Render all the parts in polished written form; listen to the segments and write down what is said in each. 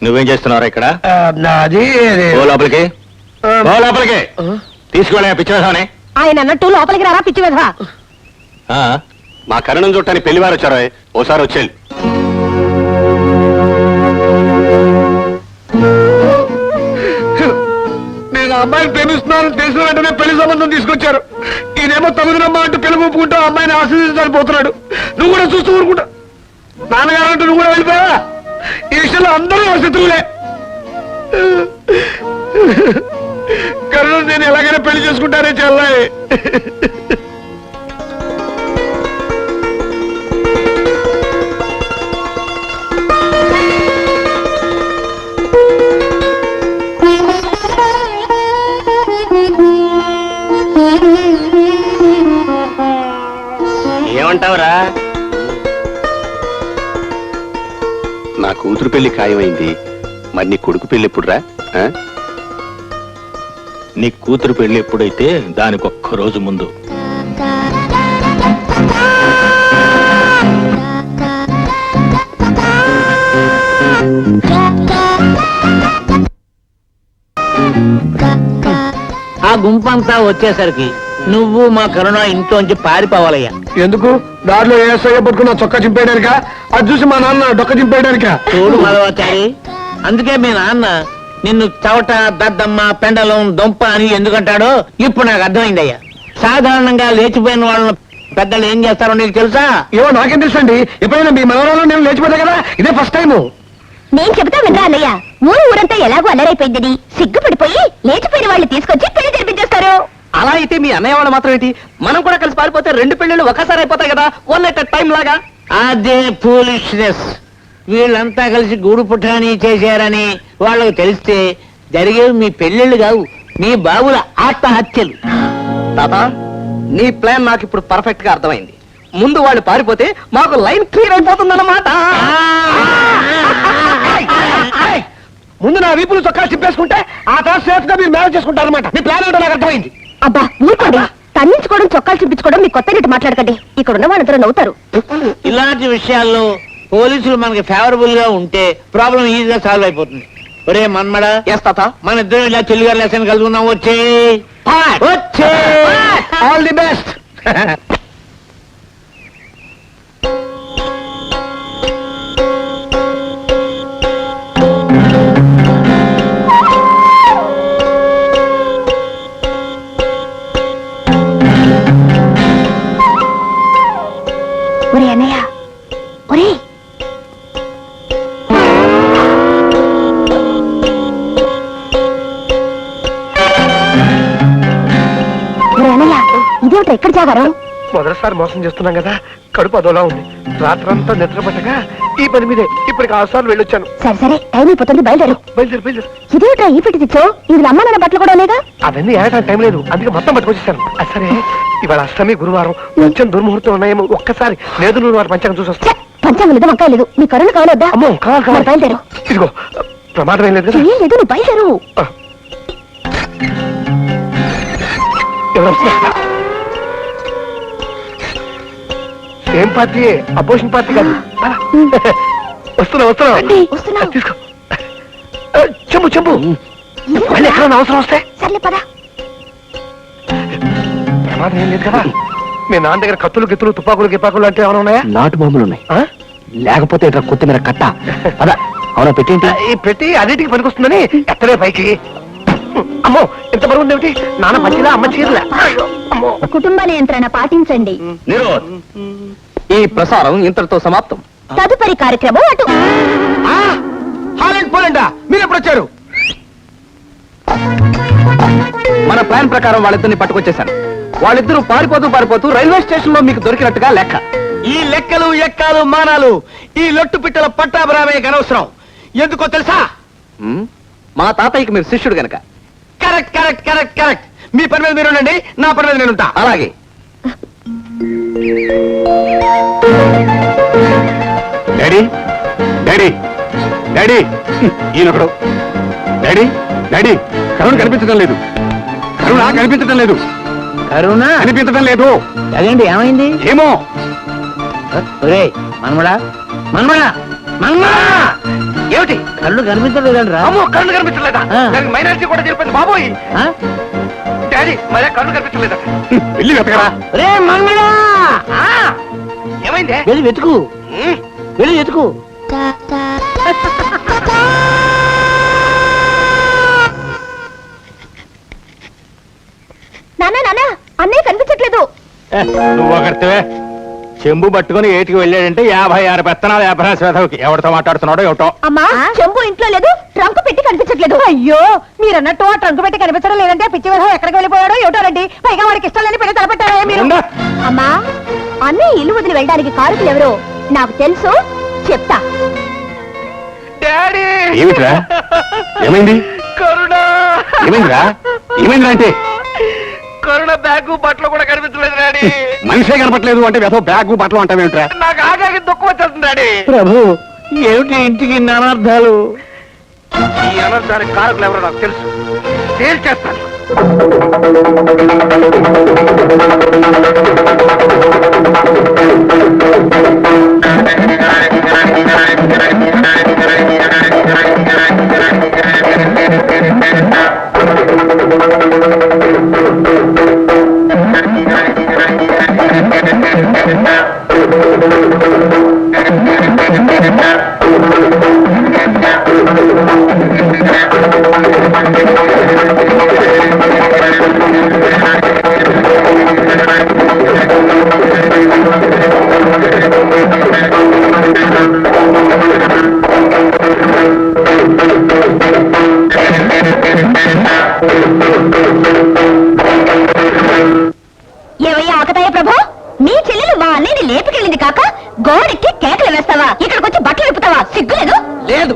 నువ్వేం చేస్తున్నారా ఇక్కడ? నాది లోపలికి లోపలికి తీసుకువెళ్ళా పిచ్చి వెధవని. ఆయన అన్నట్టు లోపలికి రారా పిచ్చి వెధవా. మా కరుణం చూడటానికి పెళ్లివారు వచ్చారో ఓసారి వచ్చేది. నేను అమ్మాయిని ప్రేమిస్తున్నాను తెలిసిన వెంటనే పెళ్లి సంబంధం తీసుకొచ్చారు. ఈయనేమో తమిళనమ్మ అంటూ పెళ్లి ఒప్పుకుంటూ అమ్మాయిని ఆశీర్వదించాలని పోతున్నాడు. నువ్వు కూడా చూస్తూ ఊరుకుంటా. నాన్నగారు అంటూ నువ్వు కూడా వెళ్ళిపోయా. ఈ విషయంలో అందరూ శత్రువులే. కరుణ నేను ఎలాగైనా పెళ్లి చేసుకుంటానే చెల్లాయి. ఏమంటావురా? నా కూతురు పెళ్లి ఖాయమైంది. మరి నీ కొడుకు పెళ్లి ఎప్పుడురా? నీ కూతురు పెళ్లి ఎప్పుడైతే దానికి ఒక్క రోజు ముందు. ఆ గుంపంతా వచ్చేసరికి నువ్వు మా కరుణ ఇంట్లోంచి పారిపోవాలయ్యా. ఎందుకు? దారిలో ఏసయ్య పట్టుకున్న చొక్కా చింపేయడానికా? అది చూసి మా నాన్న డొక్క చింపేయడానికా? చూడు మలవాచారి, అందుకే మీ నాన్న నిన్ను చవట, దద్దమ్మ, పెండలం, దొంప అని ఎందుకంటాడో ఇప్పుడు నాకు అర్థమైందయ్యా. సాధారణంగా లేచిపోయిన వాళ్ళని పెద్దలు ఏం చేస్తారో నీకు తెలుసా? ఏమో నాకేం తెలుసండి. ఎప్పుడైనా మీ మనవరాలు నేను లేచిపోతా కదా, ఇదే ఫస్ట్ టైం. నేను చెబుతా వినరా అన్నయ్య. ఊరంతా ఎలాగో అల్లరైపోయిందని సిగ్గుపడిపోయి లేచిపోయిన వాళ్ళు తీసుకొచ్చి పెళ్లి జరిపించేస్తారు. అలా అయితే మీ అన్నయ్య వాళ్ళు మాత్రం ఏంటి? మనం కూడా కలిసి పారిపోతే 2 పెళ్లిళ్ళు ఒకసారి అయిపోతాయి కదా, వన్ ఎట్ టైం లాగా. అదే ఫూలిష్నెస్. వీళ్ళంతా కలిసి గూడు పుట్టాని చేశారని వాళ్ళకు తెలిస్తే జరిగేవి మీ పెళ్లిళ్ళు కావు, మీ బాబుల ఆత్మహత్యలు. తాత, నీ ప్లాన్ నాకు ఇప్పుడు పర్ఫెక్ట్ గా అర్థమైంది. ముందు వాళ్ళు పారిపోతే మాకు లైన్ క్లియర్ అయిపోతుందన్నమాట. ముందు నా వీపులు చొక్కా చింపేసుకుంటే ఆ తర్వాత సేఫ్ గా మీరు మేనేజ్ చేసుకుంటారన్నమాట. మీ ప్లాన్ ఏంటో నాకు అర్థమైంది. అబ్బా ఊరుకోండి. తన్నించుకోవడం, చొక్కాలు చూపించుకోవడం మీకు కొత్త రేటు మాట్లాడకండి. ఇక్కడ ఉన్న వాళ్ళందరూ నవ్వుతారు. ఇలాంటి విషయాల్లో పోలీసులు మనకి ఫేవరబుల్ గా ఉంటే ప్రాబ్లం ఈజీగా సాల్వ్ అయిపోతుంది. ఒరే మన్మడా, మన ఇద్దరు ఇలా చెల్లిగారు లెసన్ కలుగున్నాం. వచ్చే ఆల్ ది బెస్ట్. ఒరే అన్నయ్య, ఒరే ఇదేమిటో ఎక్కడ జాగారం? మొదటిసారి మోసం చేస్తున్నాం కదా, కడుపు అదోలా ఉంది. రాత్రంతా నిద్రపట్టగా ఈ పని మీదే ఇప్పటికి 6 సార్లు వెళ్ళొచ్చాను. సరే సరే, టైం అయిపోతుంది, బయలుదేరు. బయలుదేరు. ఇదేమిటా ఈ పెట్టి తెచ్చావు? ఇది అమ్మానాన్న బట్టలు కూడా లేదా? అవన్నీ ఏడటానికి టైం లేదు, అందుకే మొత్తం పట్టుకొచ్చేసాను. సరే, ఇవాళ అష్టమి, గురువారం, కొంచెం దుర్ముహూర్తం ఉన్నాయేమో. ఒక్కసారి లేదు నువ్వు వాటి పంచాంగం చూసి వస్తా. పంచాంగం లేదు, వంకాయ లేదు. మీ కరుణ కావాలొద్దా? అమ్మో, కావాలి. బయలుదేరు. ఇదిగో, ప్రమాదం ఏం లేదు కదా? ఏం లేదు, నువ్వు బయలుదేరు. ఏం పార్టీ? అపోజిషన్ పార్టీ కాదు. వస్తున్నా. తీసుకో. చెంబు మళ్ళీ ఎక్కడ అవసరం వస్తే. సర్లే పద. ప్రమాదం ఏం లేదు కదా? మీ నాన్న దగ్గర కత్తులు, గిత్తులు, తుపాకులు, గిపాకులు అంటే ఏమైనా ఉన్నాయా? నాటు బాంబులు ఉన్నాయి. లేకపోతే ఇట్లా కొత్తిమీర కట్ట. అవునా పెట్టేంటి? ఈ పెట్టి అన్నిటికి పనికొస్తుందని ఎత్తలే పైకి. అమ్మో, ఎంత బరువు ఉంది ఏమిటి? నాన్న మంచిదా, అమ్మ చీరలా? కుటుంబ నియంత్రణ పాటించండి. ఈ ప్రసారం ఇంతటితో సమాప్తం. తదుపరి కార్యక్రమం అటు. హాలండ్ పోలండా, మీరు ఎప్పుడు వచ్చారు? మన ప్లాన్ ప్రకారం వాళ్ళిద్దరిని పట్టుకొచ్చేశాను. వాళ్ళిద్దరూ పారిపోతూ రైల్వే స్టేషన్ లో మీకు దొరికినట్టుగా లెక్క. ఈ లెక్కలు, ఎక్కాలు, మానాలు ఈ లొట్టు పిట్టల పట్టాభిరామే అనవసరం. ఎందుకో తెలుసా? మా తాతయ్యకి మీరు శిష్యుడు గనక. కరెక్ట్. మీ పని మీద మీరు ఉండండి, నా పని మీద నేను ఉంటా. అలాగే. డాడీ ఈయనొకడు. డాడీ కరుణ కనిపించడం లేదు. కరుణ కనిపించడం లేదు. అదేంటి, ఏమైంది? ఏమో. మనమడా ఏమిటి కళ్ళు కనిపించలేదండి అమ్మో కళ్ళు కనిపించలేదా దానికి మైనారిటీ కూడా తెలిపింది బాబోయ్ డాడీ మరే కళ్ళు కనిపించలేదా వెళ్ళి వెతకరా. రే మంగళా ఏమైందే వెళ్ళి వెతుకు వెళ్ళి వెతుకు నానా నానా అన్నయ్య కనిపించట్లేదు. నువ్వు ఒకరివే చెంబు పట్టుకుని ఏటికి వెళ్ళాడంటే 56 పెత్తనాలు 50 శ్వేతకి ఎవరితో మాట్లాడుతున్నాడో ఏమిటో. అమ్మా చెంబు ఇంట్లో లేదు, ట్రంక్ పెట్టి కనిపించట్లేదు. అయ్యో మీరన్నట్టు ఆ ట్రంక్ పెట్టి కనిపించడం లేదంటే పిచ్చి విధం ఎక్కడికి వెళ్ళిపోయాడో ఏమిటోనండి. పైగా వాడికి ఇష్టం లేని పెళ్లి తలపెట్టారా మీరు? ఉండు. అమ్మా అన్నయ్య ఇల్లు వదిలి వెళ్ళడానికి కారుకులు ఎవరో నాకు తెలుసు, చెప్తా. డాడీ ఏమిట్రా ఏమైంది కరుణ ఏమైందిరా ఏమైందిరా అంటే కరుణ బ్యాగు బట్టలు కూడా కనిపించలేదు డాడీ మనిషే కనపట్లేదు అంటే వెతో బ్యాగ్ బట్టలు అంటావేమిట్రా? నాకు ఆగాకి దుఃఖం వచ్చేస్తుంది డాడీ ప్రభు ఏమిటి ఇంటికి ఇన్ని అనర్థాలు? ఈ అనర్థానికి కారకులు ఎవరో నాకు తెలుసు, తేల్చేస్తాను. ఏవయ్యా ఆకతాయ ప్రభు, నీ చెల్లెలు మా అన్నయ్యని లేపుకెళ్ళింది కాక గోడెక్కి కేకలు వేస్తావా? ఇక్కడికి వచ్చి బట్టలు విప్పుతావా? సిగ్గులేదు? లేదు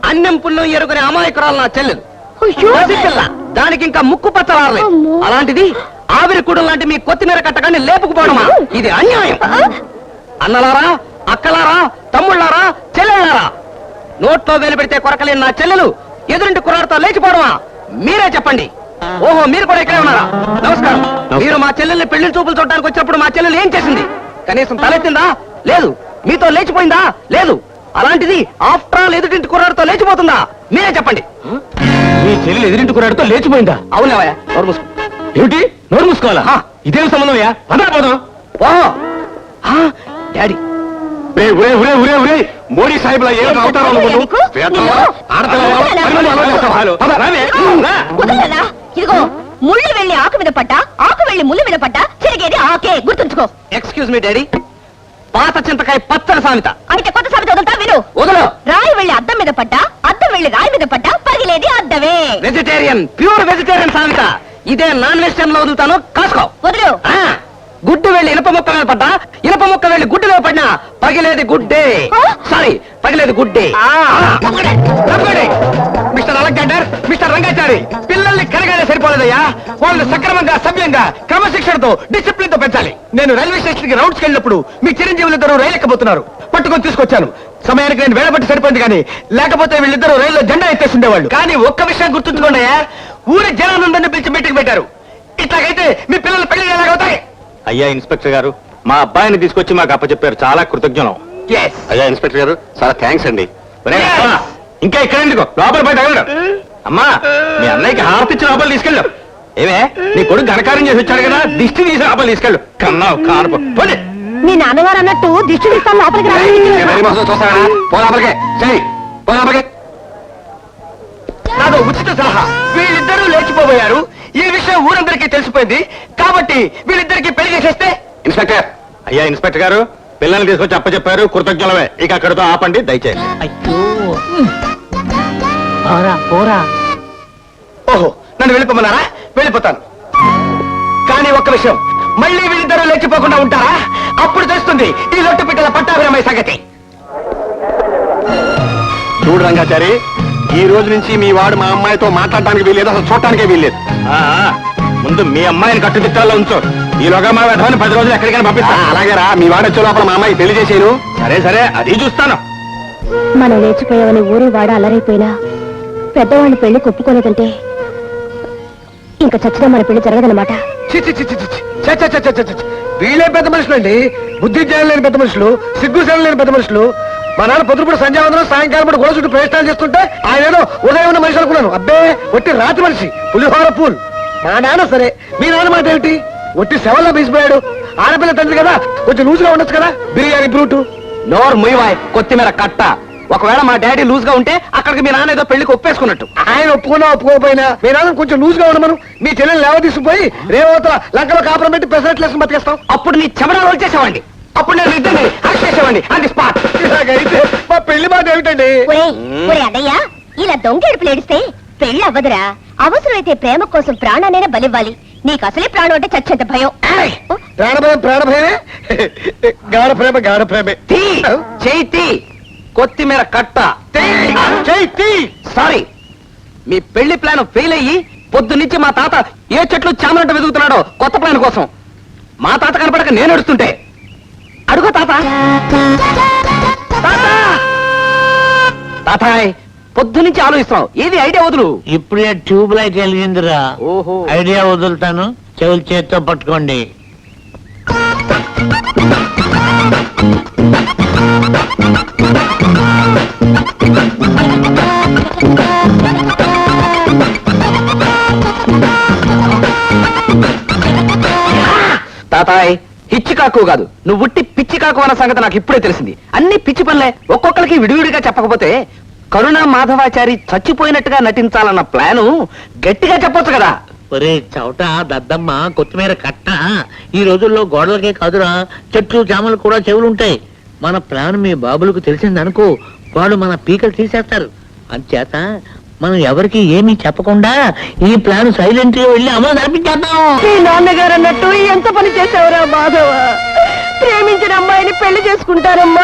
అన్నం పుల్లం ఎరుకునే అమాయకురాలు నా చెల్లెలు అయ్యో. పిల్ల దానికి ఇంకా ముక్కు పచ్చలారలేదు. అమ్మో. అలాంటిది ఆవిరి కూడ లాంటి మీ కొత్తిమీర కట్టగానే లేపుకుపోవడమా? ఇది అన్యాయం. అన్నలారా, అక్కలారా, తమ్ముళ్ళారా, చెల్లెళ్ళారా, నోట్లో వేలు పెడితే కొరకలేని నా చెల్లెలు ఎదురింటి కుర్రాడితో లేచిపోవడమా? మీరే చెప్పండి. ఓహో మీరు కూడా ఇక్కడే ఉన్నారా? నమస్కారం. మీరు మా చెల్లెల్ని పెళ్లి చూపులు చూడడానికి వచ్చినప్పుడు మా చెల్లెలు ఏం చేసింది? కనీసం తలెత్తిందా? లేదు. మీతో లేచిపోయిందా? లేదు. అలాంటిది ఆఫ్టర్ ఆల్ ఎదురింటి కుర్రాడితో లేచిపోతుందా? మీరే చెప్పండి. నీ చెల్లెలు ఎదిరింటి కురాడుతో లేచిపోయిందా? అవునవయ్యా, నోరు మూసుకో. ఏమిటి నోరు మూసుకోవాలా? ఆ. ఇదేం సంబంధమయ్యా? పోదాం. ఓహో డాడీ ఒరే, ఒరే, ఒరే, ఒరే, ఒరే, మోడీ సాహిబ్లా ఏం అవుతారో నువ్వు? నీకు? వేతవా? ఆడతావా? నీకు? పనులు ఆలోచిస్తావా? పద, రావే. రా. కుదరలా? ఇదిగో ముళ్ళు వెళ్ళి ఆకు మీద పడ్డా, ఆకు వెళ్ళి ముళ్ళు మీద పడ్డా, తిరిగేది ఆకే, గుర్తుంచుకో. ఎక్స్క్యూజ్ మీ డాడీ, పాత చింతకాయ పచ్చడి సామెత. అయితే కొత్త సామెత వదులుతా విను. వదలు. రాయి వెళ్ళి అద్దం మీద పడ్డా, అద్దం వెళ్ళి రాయి మీద పడ్డా, పగిలేది అద్దమే. వెజిటేరియన్, ప్యూర్ వెజిటేరియన్ సామెత. ఇదే నాన్ వెజిటేరియన్ లో వదులుతాను, కాసుకో. వదులు. ఆ, గుడ్డు వెళ్ళి ఇనప మొక్క మీద పడ్డా, ఇనప మొక్క వెళ్ళి గుడ్డులో పడినా పగిలేది గుడ్డే. ఆ? సారీ, పగిలేది గుడ్డే. మిస్టర్ అలెగ్జాండర్, మిస్టర్ రంగాచారి, పిల్లల్ని కరగానే సరిపోలేదయ్యా. వాళ్ళని సక్రమంగా, సభ్యంగా, క్రమశిక్షణతో, డిసిప్లిన్ తో పెంచాలి. నేను రైల్వే స్టేషన్ కి రౌండ్స్ వెళ్ళినప్పుడు మీ చిరంజీవులిద్దరూ రైలు ఎక్కబోతున్నారు. పట్టుకొని తీసుకొచ్చాను. సమయానికి నేను వేళబట్టి సరిపోయింది కానీ లేకపోతే వీళ్ళిద్దరూ రైల్లో జెండా ఎత్తేసి ఉండేవాళ్ళు. కానీ ఒక్క విషయం గుర్తుంచుకోండి, ఊరి జనానందరినీ పిలిచి మీటింగ్ పెట్టారు. ఇట్లాగైతే మీ పిల్లల పెళ్లి ఎలాగవుతాయి? అయ్యా ఇన్స్పెక్టర్ గారు, మా అబ్బాయిని తీసుకొచ్చి మాకు అప్పచెప్పారు. చాలా కృతజ్ఞం. అయ్యా ఇన్స్పెక్టర్ గారు చాలా థ్యాంక్స్ అండి. ఒరేయ్, అమ్మా, ఇంకా ఇక్కడ ఎందుకు? లోపల బయట తగలడు. అమ్మా, మీ అన్నయ్యకి హారతి ఇచ్చి లోపల తీసుకెళ్ళు. ఏమే, నీ కొడుకు ఘనకార్యం చేసి వచ్చాడు కదా, దిష్టి తీసి లోపల తీసుకెళ్ళు. కన్నావు కానుపు. పోనీ. మీ నాన్నగారు అన్నట్టు దిష్టి తీస్తాను లోపలికి వెరీ మస్తు చూస్తాడా? పోలాపలికే చెయ్యి, పోలాపలికే. నాదో ఉచిత సలహా. వీళ్ళిద్దరూ లేచిపోబోయారు. ఈ విషయం ఊరందరికీ తెలిసిపోయింది కాబట్టి వీళ్ళిద్దరికి పెళ్లి చేసేస్తే. ఇన్స్పెక్టర్ అయ్యా ఇన్స్పెక్టర్ గారు, పిల్లల్ని తీసుకొచ్చి అప్పచెప్పారు. కృతజ్ఞలమే. ఇక అక్కడితో ఆపండి దయచేసి. అయ్యో పోరా. ఓహో, నన్ను వెళ్ళిపోమన్నారా? వెళ్ళిపోతాను. కానీ ఒక్క విషయం, మళ్ళీ వీళ్ళిద్దరూ లేచిపోకుండా ఉంటారా? అప్పుడు తెలుస్తుంది ఈ లొట్టు పిట్టల పట్టాభిరామయ్య సంగతి. చూడు రంగాచారి, ఈ రోజు నుంచి మీ వాడు మా అమ్మాయితో మాట్లాడటానికి వీల్లేదు, అసలు చూడటానికే వీల్లేదు. ముందు మీ అమ్మాయిని కట్టుదిట్టాల్లో ఉంచు. ఈలోగా మా వెధవని 10 రోజులు ఎక్కడికైనా పంపిస్తా. అలాగే రా, మీ వాడు వచ్చే లోపల మా అమ్మాయి పెళ్లి చేసేను. సరే సరే, అది చూస్తాను. మనం లేచిపోయామని ఊరు వాడ అలరైపోయినా పెద్దవాళ్ళని పెళ్లి ఒప్పుకోలేదంటే ఇంకా చచ్చినా మన పెళ్లి జరగదన్నమాట. చి చి చి చి చి చి చి చి చి చి చి. వీళ్ళే పెద్ద మనుషులు అండి, బుద్ధి జ్ఞానం లేని పెద్ద మనుషులు, సిగ్గు శరం లేని పెద్ద మనుషులు. మా నాన్న పొద్దుపూట సంధ్యావందనం, సాయంకాలం పూట గోడ చుట్టూ ప్రయత్నాలు చేస్తుంటే ఆయన ఏదో ఉదయం ఉన్న మనిషి అనుకున్నాను. అబ్బే ఒట్టి రాతి మనిషి, పులిహోర పూల్. మా నాన్న సరే, మీ నాన్న మాట ఏమిటి? ఒట్టి శవల్లో బీసిపోయాడు. ఆడపిల్ల తండ్రి కదా, కొంచెం లూజుగా ఉండొచ్చు కదా. బిర్యానీ బ్రూటు. నోరు ముయ్యవాయ్, కొత్తిమీర కట్ట. ఒకవేళ మా డాడీ లూజ్ గా ఉంటే అక్కడికి మీ నాన్న ఏదో పెళ్లికి ఒప్పేసుకున్నట్టు. ఆయన ఒప్పుకున్నా ఒప్పుకోకపోయినా మీ నాన్న కొంచెం లూజుగా ఉండమను. మీ చెల్లెలు లేవ తీసుకుపోయి రేవతల లంకలో కాపురం పెట్టి పెసరట్లేసుకుని బతికేస్తాం. అప్పుడు నీ చెమడాలు వచ్చేసేవాడి. అప్పుడు నేను ఇద్దరిని అరెస్ట్ చేసేవాడిని ఆన్ ది స్పాట్. ఇలాగైతే మా పెళ్లి మాట ఏమిటండి? అన్నయ్య, ఇలా దొంగ ఏడుపులు ఏడిస్తే పెళ్లి అవ్వదురా. అవసరమైతే ప్రేమ కోసం ప్రాణానైనా బలివ్వాలి. నీకు అసలే ప్రాణం అంటే చచ్చేంత భయం. ప్రాణభయం ప్రాణభయమే, గాఢ ప్రేమ గాఢ ప్రేమే. తీ, చేయి తీ. కొత్తిమీర కట్ట. సారీ, మీ పెళ్లి ప్లాన్ ఫెయిల్ అయ్యి పొద్దు నుంచి మా తాత ఏ చెట్లు చామనంట వెతుకుతున్నాడో కొత్త ప్లాన్ కోసం. మా తాత కనపడక నేను నడుస్తుంటే అడుగు తాత. తాతాయ్, పొద్దు నుంచి ఆలోచిస్తున్నావు, ఏది ఐడియా వదులు. ఇప్పుడే ట్యూబ్ లైట్ వెలిగిందిరా. ఓహో, ఐడియా వదులుతాను, చెవులు చేత్తో పట్టుకోండి. తాతాయ్, హిచ్చికాకు కాదు, నువ్వు ఉట్టి పిచ్చికాకు అన్న సంగతి నాకు ఇప్పుడే తెలిసింది. అన్ని పిచ్చి పనులే, ఒక్కొక్కరికి విడివిడిగా చెప్పకపోతే. కరుణా మాధవాచారి చచ్చిపోయినట్టుగా నటించాలన్న ప్లాను గట్టిగా చెప్పొచ్చు కదా. ఒరే చవట దద్దమ్మ, కొత్తిమీర కట్ట. ఈ రోజుల్లో గోడలకే కాదురా, చెట్లు చామలు కూడా చెవులుంటాయి. మన ప్లాన్ మీ బాబులకు తెలిసిందనుకో, వాడు మన పీకలు తీసేస్తారు. అంచేత మనం ఎవరికి ఏమీ చెప్పకుండా ఈ ప్లాన్ సైలెంట్ గా వెళ్ళి అమలు జరిపించేద్దాం. మీ నాన్నగారు అన్నట్టు ఎంత పని చేసావురా మాధవ. ప్రేమించిన అమ్మాయిని పెళ్లి చేసుకుంటానమ్మా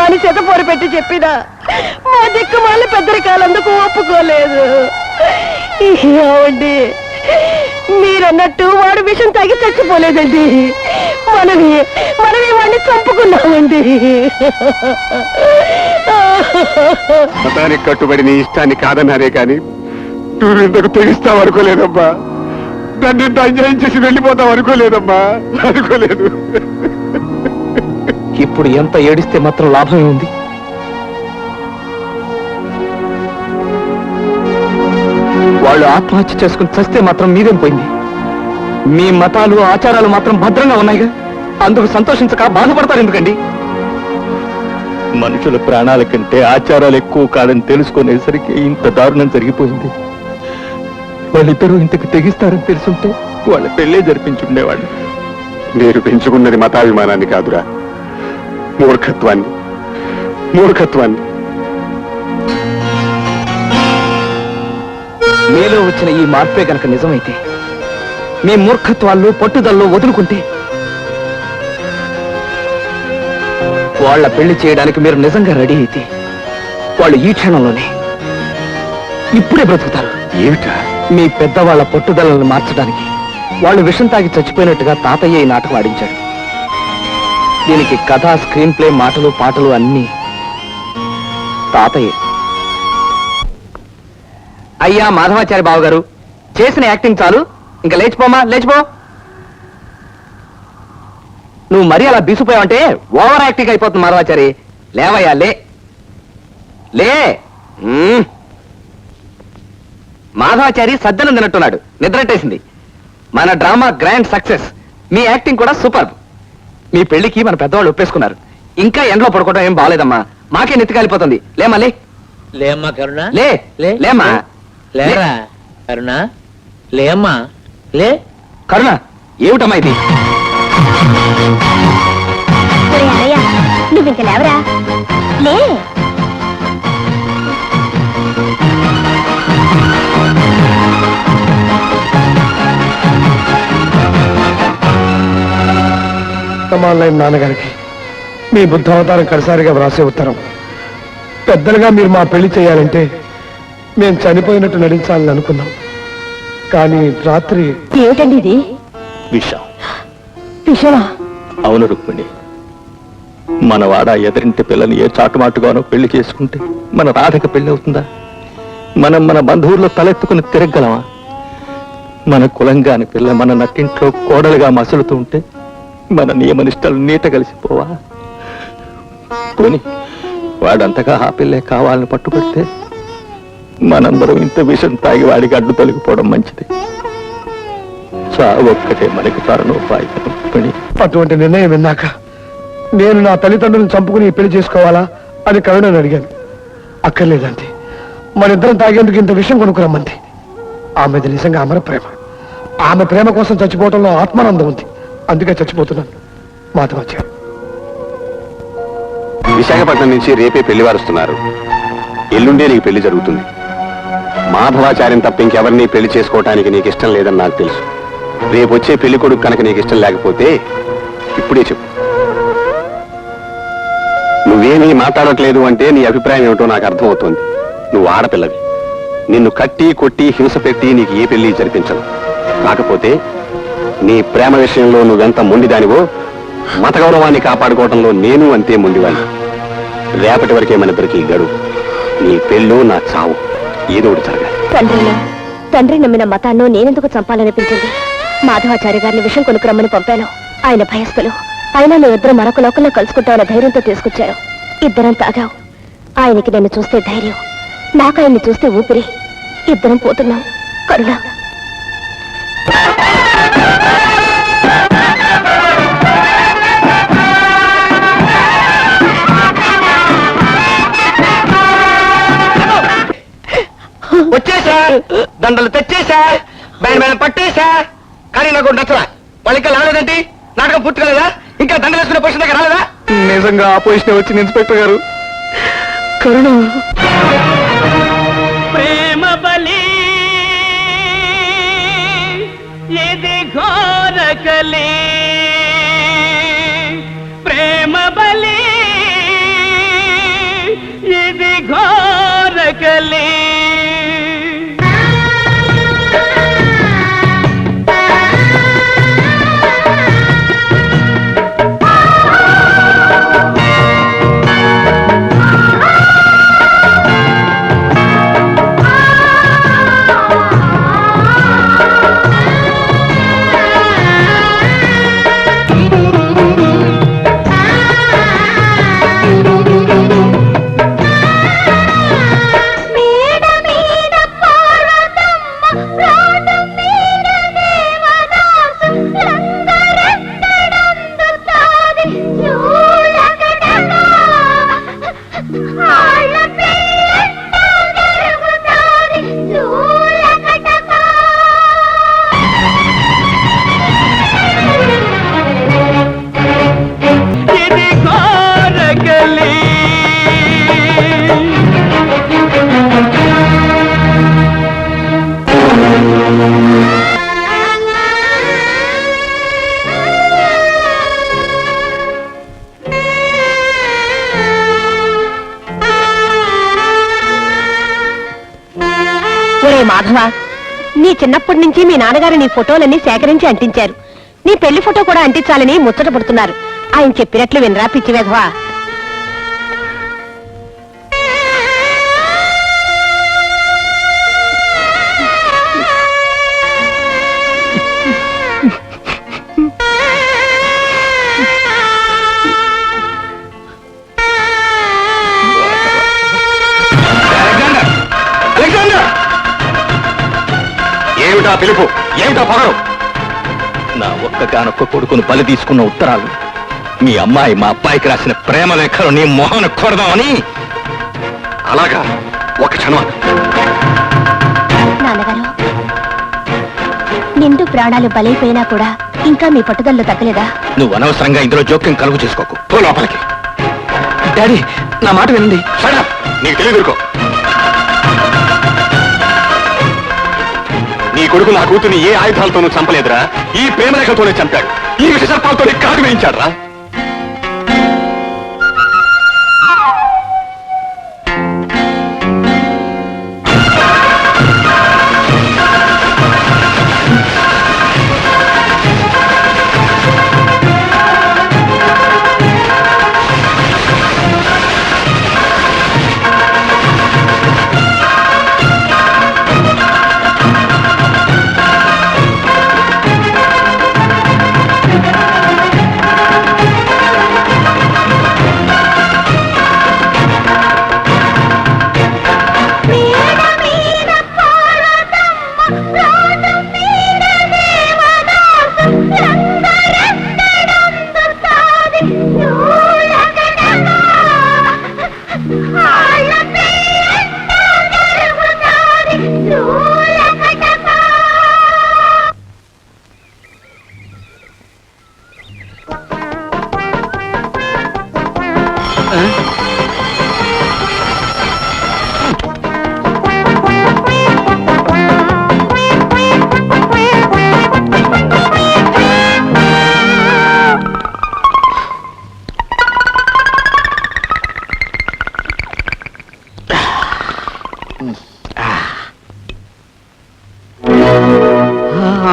అని చెతపోరు పెట్టి చెప్పినా మా దిక్కుమాల పెద్దరికాలందుకు ఒప్పుకోలేదు. ఏమండి, మీరన్నట్టు వాడు విషం తాగి చచ్చిపోలేదండి. మనమే వాడిని చంపుకున్నామండి. మతానికి కట్టుబడి నీ ఇష్టాన్ని కాదన్నారే కానీ నువ్వు ఇంతకు తెగిస్తావు అనుకోలేదమ్మా. నన్ను ఇంత అన్యాయం చేసి వెళ్ళిపోతావు అనుకోలేదమ్మా, అనుకోలేదు. ఇప్పుడు ఎంత ఏడిస్తే మాత్రం లాభమే ఉంది. వాళ్ళు ఆత్మహత్య చేసుకుని చస్తే మాత్రం మీదేం పోయింది? మీ మతాలు ఆచారాలు మాత్రం భద్రంగా ఉన్నాయిగా, అందుకు సంతోషించక బాధపడతారు ఎందుకండి? మనుషుల ప్రాణాల కంటే ఆచారాలు ఎక్కువ కాదని తెలుసుకునేసరికి ఇంత దారుణం జరిగిపోయింది. వాళ్ళిద్దరూ ఇంతకు తెగిస్తారని తెలుసుంటే వాళ్ళ పెళ్ళే జరిపించుండేవాళ్ళు. మీరు పెంచుకున్నది మతాభిమానాన్ని కాదురా, మూర్ఖత్వాన్ని. మీలో వచ్చిన ఈ మార్పే గనక నిజమైతే, మీ మూర్ఖత్వాల్లో పట్టుదల్లో వదులుకుంటే, వాళ్ళ పెళ్లి చేయడానికి మీరు నిజంగా రెడీ అయితే వాళ్ళు ఈ క్షణంలోనే ఇప్పుడే బ్రతుకుతారు. ఏమిటా? మీ పెద్దవాళ్ల పట్టుదలను మార్చడానికి వాళ్ళు విషం తాగి చచ్చిపోయినట్టుగా తాతయ్య ఈ నాటకం ఆడించాడు. దీనికి కథ, స్క్రీన్ ప్లే, మాటలు, పాటలు అన్నీ తాతయ్య. అయ్యా మాధవాచారి బావ గారు, చేసిన యాక్టింగ్ చాలు, ఇంకా లేచిపోమా, లేచిపో. నువ్వు మరీ అలా బీసిపోయావంటే ఓవర్ యాక్టింగ్ అయిపోతుంది మాధవాచారి. లేవయ్యా, లే. మాధవాచారి సద్దనం తినట్టున్నాడు, నిద్రట్టేసింది. మన డ్రామా గ్రాండ్ సక్సెస్, మీ యాక్టింగ్ కూడా సూపర్. మీ పెళ్లికి మన పెద్దవాళ్ళు ఒప్పేసుకున్నారు. ఇంకా ఎండలో పడుకోవడం ఏం బాగాలేదమ్మా, మాకే నెత్తి కాలిపోతుంది. లేమ్మా, లేమ్మా కరుణ, లేమ్మా. లేరా కరుణ, లేమ్మా, లే. కరుణ, ఏమిటమ్మా ఇది? అన్నయ్య, నువ్వు ఇంక లేవరా, లే. సమానమైన నాన్నగారికి మీ బుద్ధావతారం కడసారిగా వ్రాసే ఉత్తరం. పెద్దలుగా మీరు మా పెళ్లి చేయాలంటే మేము చనిపోయినట్టు నటించాలని అనుకున్నాం. కానీ రాత్రి ఏమిటండి ఇది? విషం. విషమా? అవును రుక్మిణి, మన వాడ ఎదురింటి పిల్లని ఏ చాటుమాటుగానో పెళ్లి చేసుకుంటే మన రాధక పెళ్లి అవుతుందా? మనం మన బంధువుల్లో తలెత్తుకుని తిరగలమా? మన కులంగాని పిల్ల మన నట్టింట్లో కోడలుగా మసులుతూ ఉంటే మన నియమనిష్టలు నీట కలిసిపోవా? పోని వాడంతగా ఆ పిల్లే కావాలని పట్టుబడితే మనందరం ఇంత విషం తాగి వాడికి అడ్డు తొలగిపోవడం మంచిది. ఒక్కటే మనకి పరణోపాయం. అటువంటి నిర్ణయం విన్నాక నేను నా తల్లిదండ్రులను చంపుకుని ఈ పెళ్లి చేసుకోవాలా అని కరుణని అడిగాను. అక్కర్లేదంటే మనిద్దరం తాగేందుకు ఇంత విషయం కొనుక్కురమ్మంది. ఆమెది నిజంగా అమర ప్రేమ. ఆమె ప్రేమ కోసం చచ్చిపోవడంలో ఆత్మానందం ఉంది. అందుకే చచ్చిపోతున్నాను. మాధవాచార్య, విశాఖపట్నం నుంచి రేపే పెళ్లి వారుస్తున్నారు. ఎల్లుండే నీకు పెళ్లి జరుగుతుంది. మాధవాచార్యం తప్ప ఇంకెవరిని పెళ్లి చేసుకోవటానికి నీకు ఇష్టం లేదని నాకు తెలుసు. రేపు వచ్చే పెళ్లి కొడుకు కనుక నీకు ఇష్టం లేకపోతే ఇప్పుడే చెప్పు. నువ్వేమీ మాట్లాడట్లేదు అంటే నీ అభిప్రాయం ఏమిటో నాకు అర్థమవుతోంది. నువ్వు ఆడపిల్లవి. నిన్ను కట్టి కొట్టి హింస పెట్టి నీకు ఏ పెళ్లి జరిపించను. కాకపోతే నీ ప్రేమ విషయంలో నువ్వెంత మొండిదానివో మత గౌరవాన్ని కాపాడుకోవడంలో నేను అంతే మొండివాణ్ణి. రేపటి వరకే మన ఇద్దరికి గడువు. నీ పెళ్ళు నా చావు ఏదో ఒకటి జరగాలి. తండ్రి నమ్మిన మతాన్ని నేనెందుకు చంపాలనిపించింది? మాధవాచార్య గారిని విషయం కొనుక్కురమ్మని పంపాను. ఆయన భయస్థులు. అయినా మేమిద్దరం మరొక లోకంలో కలుసుకుంటామన్న ధైర్యంతో తీసుకొచ్చారు. ఇద్దరం తాగాం. ఆయనకి నన్ను చూస్తే ధైర్యం, నాకు ఆయన్ని చూస్తే ఊపిరి. ఇద్దరం పోతున్నాం. కరుణ, వచ్చేసా, దండలు తెచ్చేసా, బయట మీద పట్టేసా. కానీ నాకు నచ్చరా. వాళ్ళకి రాలేదంటే నాటకం పూర్తి కాలేదా? ఇంకా దండలు వేసుకునే పొజిషన్ దగ్గర రాలేదా? నిజంగా ఆ పొజిషన్ వచ్చింది ఇన్స్పెక్టర్ గారు. కరుణ ప్రేమ బలి ఇది ఘోరకలి, ప్రేమ బలి ఇది ఘోరకలి. మాధవ, నీ చిన్నప్పటి నుంచి మీ నాన్నగారు నీ ఫోటోలన్నీ సేకరించి అంటించారు. నీ పెళ్లి ఫోటో కూడా అంటించాలని ముచ్చట పడుతున్నారు. ఆయన చెప్పినట్లు వినరా పిచ్చి వెధవా. ఏమిటా పిలుపు? ఏమిటా పగరు? నా ఒక్కగానొక్క కొడుకును బలి తీసుకున్న ఉత్తరాలు, మీ అమ్మాయి మా అబ్బాయికి రాసిన ప్రేమ లేఖలు నీ మొహన కొడదామని. అలాగా? ఒక క్షణం. నాన్నగారు, నిండు ప్రాణాలు బలైపోయినా కూడా ఇంకా మీ పట్టుదలలో తగ్గలేదా? నువ్వు అనవసరంగా ఇందులో జోక్యం కలుగు చేసుకోకు. పో లోపలికి. డాడీ, నా మాట వినండి. సరే, నీకు తెలియదురుకో. నీ కొడుకు నా కూతుర్ని ఏ ఆయుధాలతోనూ చంపలేదురా. ఈ ప్రేమరేఖలతోనే చంపాడు. ఈ విషసర్పాలతోనే కాటు వేయించాడురా.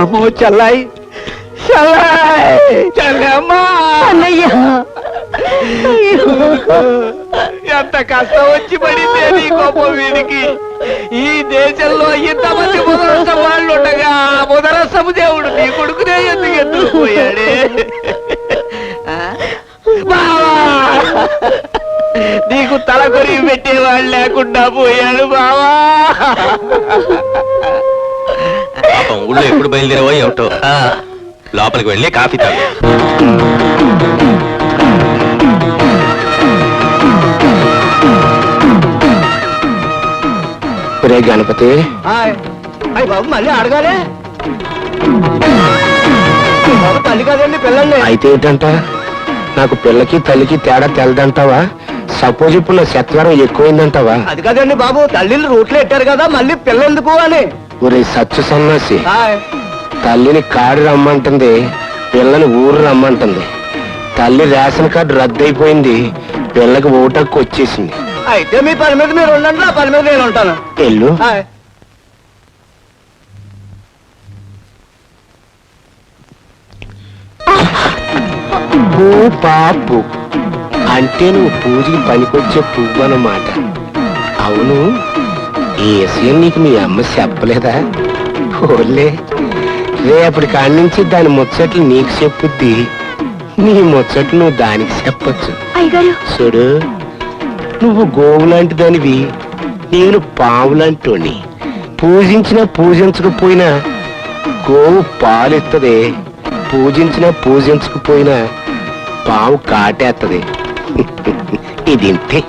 అమ్మో చల్లాయి చల్లాయి చల్లమ్మా అన్నయ్య ఎంత కష్టం వచ్చి పడింది నీ గొప్ప వీడికి. ఈ దేశంలో ఇంతమంది ముదరసం వాళ్ళు ఉండగా ముదరసము దేవుడు నీ కొడుకునే ఎందుకు ఎత్తుకుపోయాడే. బావా నీకు తల కొరి పెట్టేవాళ్ళు లేకుండా పోయాడు బావా. ఊళ్ళో ఎప్పుడు బయలుదేరావో ఏమిటో. లోపలికి వెళ్ళి కాఫీ తాగు. రే గణపతి బాబు మళ్ళీ అడగాలి. బాబు తల్లి కదండి పిల్లండి. అయితే ఏంటంట నాకు పిల్లకి తల్లికి తేడా తెలదంటావా? సపోజ్ ఇప్పుడు నా శత్వరం ఎక్కువైందంటావా? అది కదండి బాబు, తల్లిని రూట్లో ఎట్టారు కదా, మళ్ళీ పిల్ల ఎందుకు అని. ఒరే సచ్చు సన్నాసి, తల్లిని కాడు రమ్మంటుంది, పిల్లని ఊరు రమ్మంటుంది. తల్లి రేషన్ కార్డు రద్దయిపోయింది, పిల్లకి ఓటక్కు వచ్చేసింది. అయితే మీ పని మీద మీరు ఉండండి, నా పని మీద నేను ఉంటాను. వెళ్ళు. పాపు అంటే నువ్వు పూజకి పనికొచ్చే పువ్వు అన్నమాట. అవును, ఈ విషయం నీకు మీ అమ్మ చెప్పలేదా? ఓలే, రేపటి కాడి నుంచి దాని ముచ్చట్లు నీకు చెప్పుద్ది, నీ ముచ్చట్లు నువ్వు దానికి చెప్పచ్చు. చూడు, నువ్వు గోవు లాంటి దానివి, నేను పావు లాంటి. పూజించినా పూజించకపోయినా గోవు పాలిస్తుంది, పూజించినా పూజించకపోయినా పావు కాటేస్తుంది. ఇది ఇంతే.